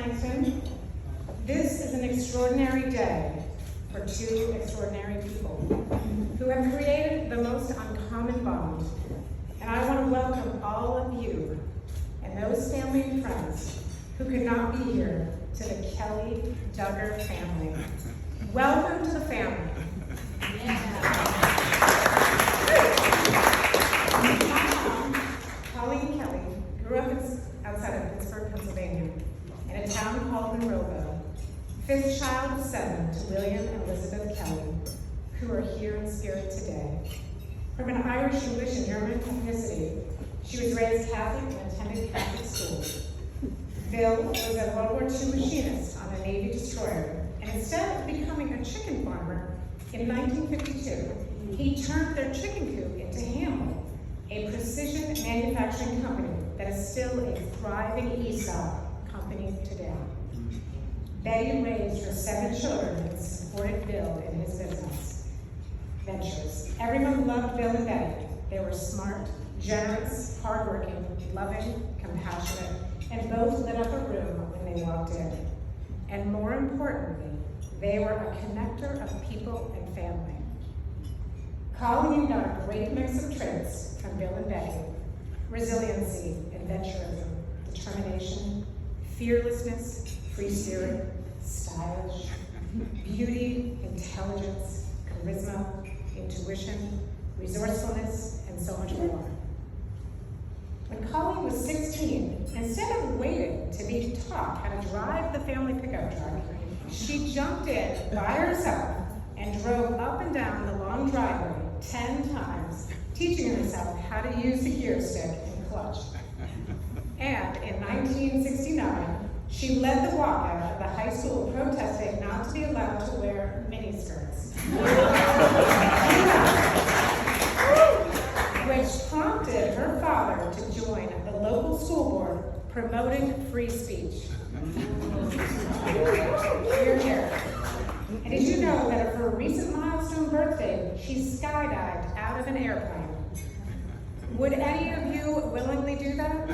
Langston. This is an extraordinary day for two extraordinary people who have created the most uncommon bond. And I want to welcome all of you and those family and friends who could not be here to the Kelly Duggar family. Welcome to the family. Colleen Kelly grew up outside of Pittsburgh, Pennsylvania, in a town called Monroeville, fifth child of 7 to William and Elizabeth Kelly, who are here in spirit today. From an Irish, English, and German ethnicity, she was raised Catholic and attended Catholic school. Bill was a World War II machinist on a Navy destroyer, and instead of becoming a chicken farmer, in 1952, he turned their chicken coop into Hamel, a precision manufacturing company that is still a thriving ESOP company today. Betty raised her 7 children and supported Bill in his business ventures. Everyone loved Bill and Betty. They were smart, generous, hardworking, loving, compassionate, and both lit up a room when they walked in. And more importantly, they were a connector of people and family. Colleen got a great mix of traits from Bill and Betty: resiliency, adventurism, determination, fearlessness, free spirit, stylish, beauty, intelligence, charisma, intuition, resourcefulness, and so much more. When Colleen was 16, instead of waiting to be taught how to drive the family pickup truck, she jumped in by herself and drove up and down the long driveway 10 times, teaching herself how to use the gear stick and clutch. And in 1969, she led the walkout of the high school protesting not to be allowed to wear miniskirts. Which prompted her father to join the local school board promoting free speech. Hear, hear. And did you know that at her recent milestone birthday, she skydived out of an airplane? Would any of you willingly do that?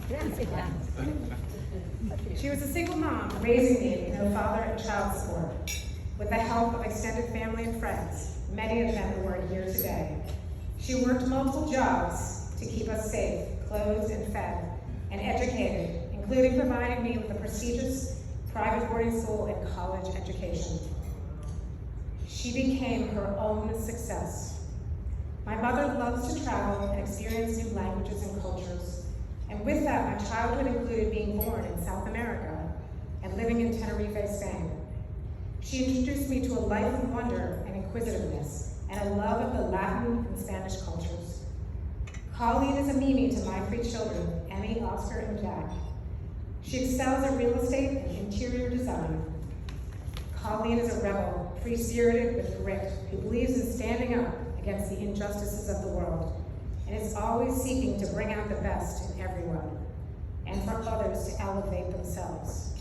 I think so. She was a single mom, raising me with no father and child support, with the help of extended family and friends, many of them who are here today. She worked multiple jobs to keep us safe, clothed and fed, and educated, including providing me with a prestigious private boarding school and college education. She became her own success. My mother loves to travel and experience new languages and cultures. And with that, my childhood included being born in South America and living in Tenerife, Spain. She introduced me to a life of wonder and inquisitiveness, and a love of the Latin and Spanish cultures. Colleen is a Mimi to my 3 children, Emmy, Oscar, and Jack. She excels at real estate and interior design. Colleen is a rebel, free-spirited with grit, who believes in standing up against the injustices of the world, and is always seeking to bring out the best in everyone, and for others to elevate themselves.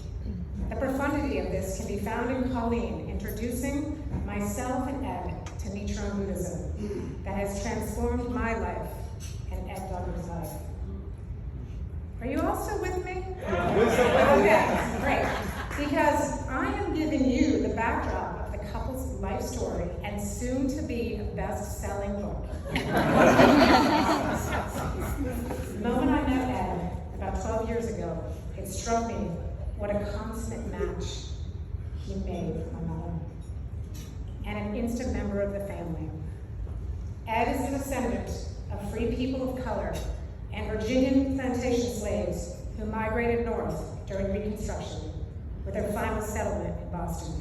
The profundity of this can be found in Colleen introducing myself and Ed to Nichiren Buddhism that has transformed my life and Ed Duggar's life. Are you all still with me? Okay, great. Because I am giving you the backdrop of the couple's life story and soon to be a best-selling book. The moment I met Ed about 12 years ago, it struck me what a constant match he made with my mother, and an instant member of the family. Ed is the descendant of free people of color and Virginian plantation slaves who migrated north during Reconstruction, with their final settlement in Boston.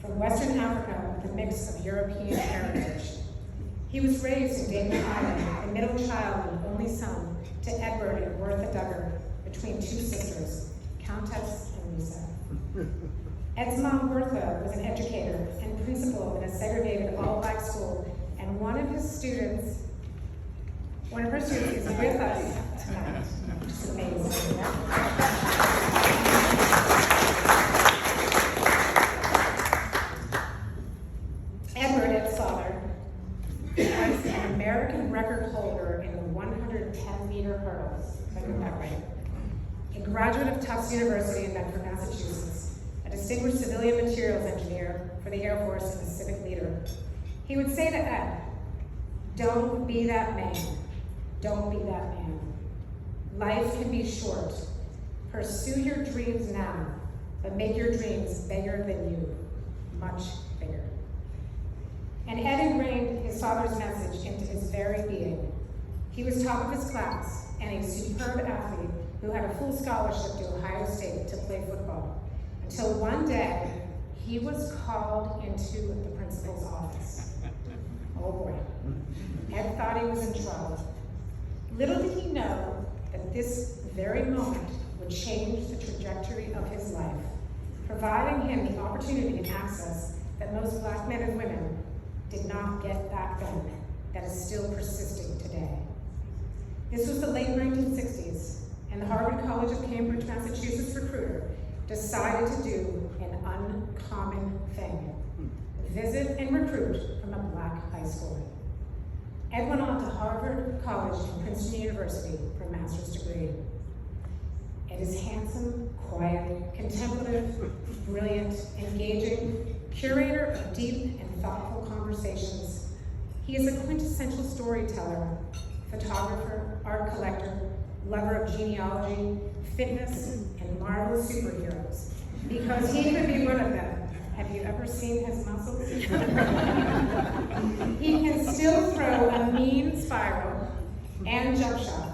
From Western Africa with a mix of European heritage. He was raised in David Island, the middle child and only son to Edward and Bertha Duggar, between 2 sisters, Countess and Lisa. Ed's mom, Bertha, was an educator and principal in a segregated all-black school, and one of her students is with us tonight, which is amazing. Edward, Ed's father, was an American record holder in the 110-meter hurdles, if I got that right. a graduate of Tufts University in Medford, Massachusetts, a distinguished civilian materials engineer for the Air Force and a civic leader. He would say to Ed, "Don't be that man. Don't be that man. Life can be short. Pursue your dreams now, but make your dreams bigger than you, much bigger." And Ed ingrained his father's message into his very being. He was top of his class and a superb athlete who had a full scholarship to Ohio State to play football, until one day he was called into the principal's office. Oh boy. Ed thought he was in trouble. Little did he know that this very moment would change the trajectory of his life, providing him the opportunity and access that most Black men and women did not get back then, that is still persisting today. This was the late 1960s, and the Harvard College of Cambridge, Massachusetts recruiter decided to do an uncommon thing: visit and recruit from a Black high school. Ed went on to Harvard College and Princeton University for a master's degree. Ed is handsome, quiet, contemplative, brilliant, engaging, curator of deep and thoughtful conversations. He is a quintessential storyteller, photographer, art collector, lover of genealogy, fitness, and Marvel superheroes, because he could be one of them. Have you ever seen his muscles? He can still throw a mean spiral and jump shot.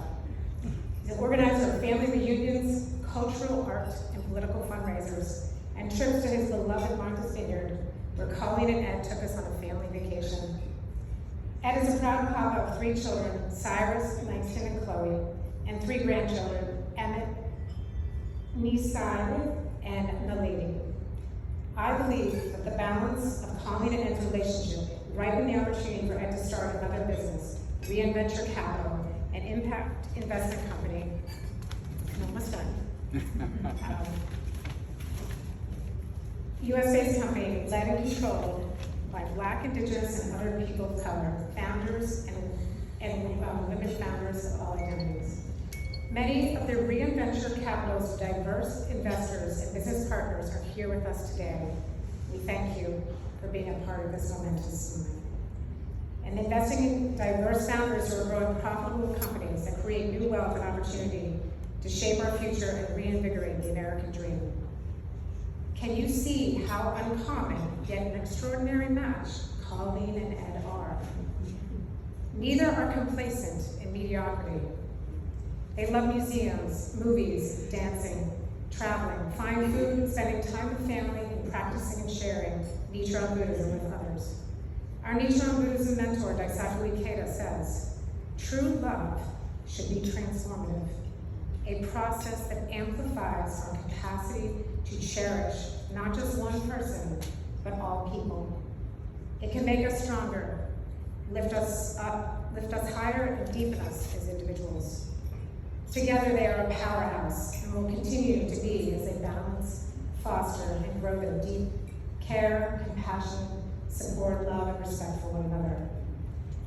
He's an organizer of family reunions, cultural art, and political fundraisers, and trips to his beloved Martha's Vineyard, where Colleen and Ed took us on a family vacation. Ed is a proud papa of 3 children, Cyrus, Langston, and Chloe, and 3 grandchildren, Emmett, Nisai, and Naledi. I believe that the balance of Colleen and Ed's relationship ripened the opportunity for Ed to start another business, Reinventure Capital, an impact investment company. I'm almost done. US-based company led and controlled by Black, Indigenous, and other people of color, founders and women founders of all identities. Many of the Reinventure Capital's diverse investors and business partners are here with us today. We thank you for being a part of this momentous moment. And investing in diverse founders who are growing profitable companies that create new wealth and opportunity to shape our future and reinvigorate the American dream. Can you see how uncommon, yet an extraordinary match Colleen and Ed are? Neither are complacent in mediocrity. They love museums, movies, dancing, traveling, fine food, spending time with family, and practicing and sharing Nichiren Buddhism with others. Our Nichiren Buddhism mentor, Daisaku Ikeda, says, "True love should be transformative, a process that amplifies our capacity to cherish not just one person, but all people. It can make us stronger, lift us up, lift us higher, and deepen us as individuals. Together they are a powerhouse and will continue to be as they balance, foster, and grow their deep care, compassion, support, love, and respect for one another.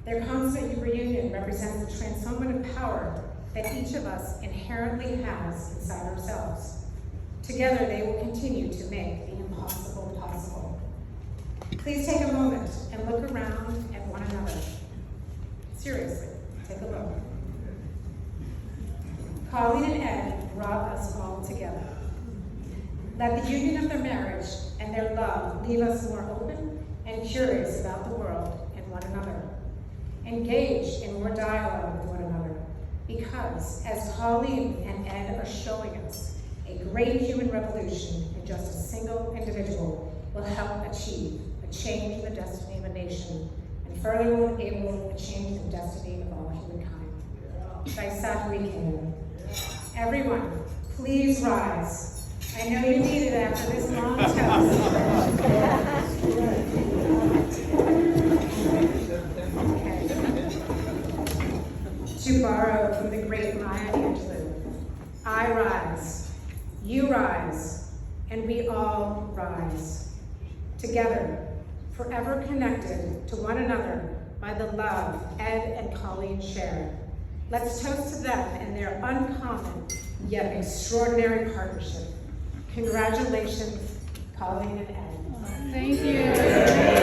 Their constant reunion represents the transformative power that each of us inherently has inside ourselves. Together they will continue to make the impossible possible." Please take a moment and look around at one another. Seriously, take a look. Colleen and Ed brought us all together. Let the union of their marriage and their love leave us more open and curious about the world and one another. Engage in more dialogue with one another, because as Colleen and Ed are showing us, a great human revolution in just a single individual will help achieve a change in the destiny of a nation, and further will enable a change in the destiny of all humankind. Daisaku Ikeda. Everyone, please rise. I know you need it after this long toast. Okay. To borrow from the great Maya Angelou, I rise, you rise, and we all rise. Together, forever connected to one another by the love Ed and Colleen share. Let's toast to them and their uncommon yet extraordinary partnership. Congratulations, Colleen and Ed. Thank you.